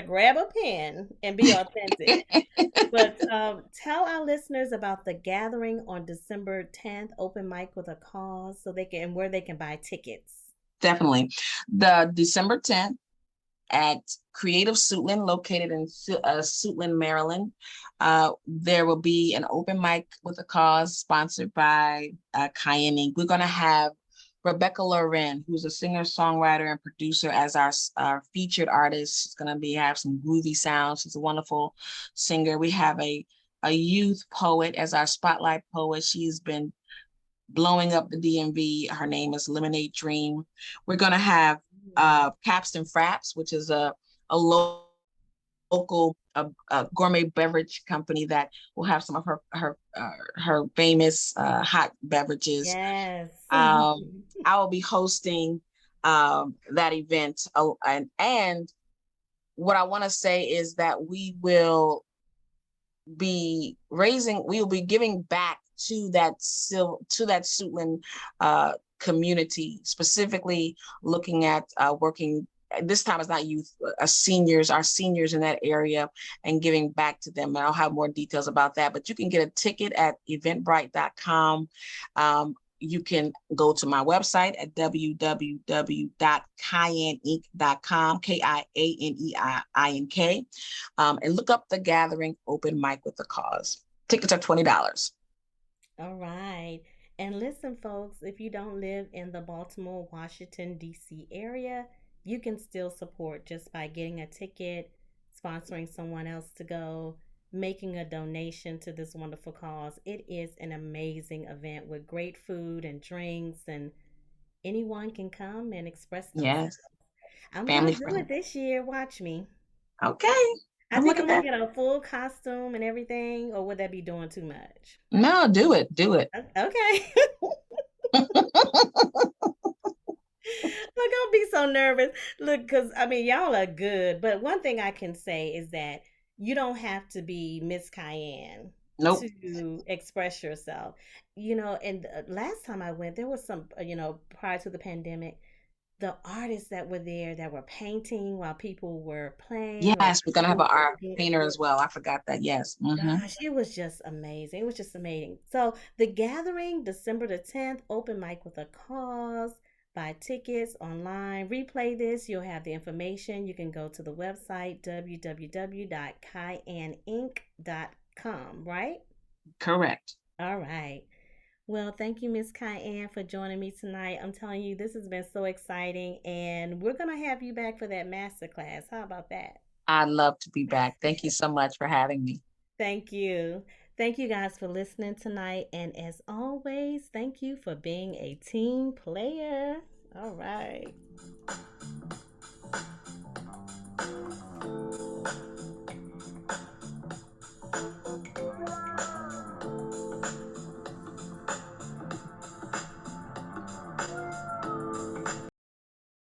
grab a pen and be authentic. But tell our listeners about the gathering on December 10th, open mic with a cause, so they can and where they can buy tickets. Definitely. The December 10th at Creative Suitland, located in Suitland, Maryland. There will be an open mic with a cause sponsored by Cayenne Inc. We're going to have Rebecca Loren, who's a singer, songwriter, and producer, as our featured artist. She's going to have some groovy sounds. She's a wonderful singer. We have a youth poet as our spotlight poet. She's been blowing up the DMV. Her name is Lemonade Dream. We're going to have Mm. Caps and Fraps, which is a local gourmet beverage company that will have some of her famous hot beverages. Yes. I will be hosting that event, and what I want to say is that we will be giving back to that Suitland community, specifically looking at working. This time it's not youth, our seniors in that area, and giving back to them. And I'll have more details about that. But you can get a ticket at eventbrite.com. You can go to my website at www.cayenneinc.com, KIANEINK, and look up the Gathering Open Mic with a Cause. Tickets are $20. All right. And listen, folks, if you don't live in the Baltimore, Washington, D.C. area, you can still support just by getting a ticket, sponsoring someone else to go, making a donation to this wonderful cause. It is an amazing event with great food and drinks, and anyone can come and express themselves. Yes, I'm going family to do friendly. it this year. Watch me. Okay, I I'm think looking I'm going at to that. get a full costume and everything, or would that be doing too much? No, do it, do it. Okay. Look, I'll be so nervous. Look, because I mean, y'all are good. But one thing I can say is that you don't have to be Miss Kiane Nope. to express yourself. And last time I went, there was some, prior to the pandemic, the artists that were there that were painting while people were playing or Yes, we're gonna have doing our something. painter as well. I forgot that. Yes. Gosh, it was just amazing. It was just amazing. So, the gathering, December the 10th, open mic with a cause. Buy tickets online. Replay this. You'll have the information. You can go to the website www.cayenneinc.com, right? Correct. All right. Well, thank you, Miss Kiane, for joining me tonight. I'm telling you, this has been so exciting, and we're gonna have you back for that master class. How about that? I'd love to be back. Thank you so much for having me. Thank you. Thank you guys for listening tonight. And as always, thank you for being a team player. All right.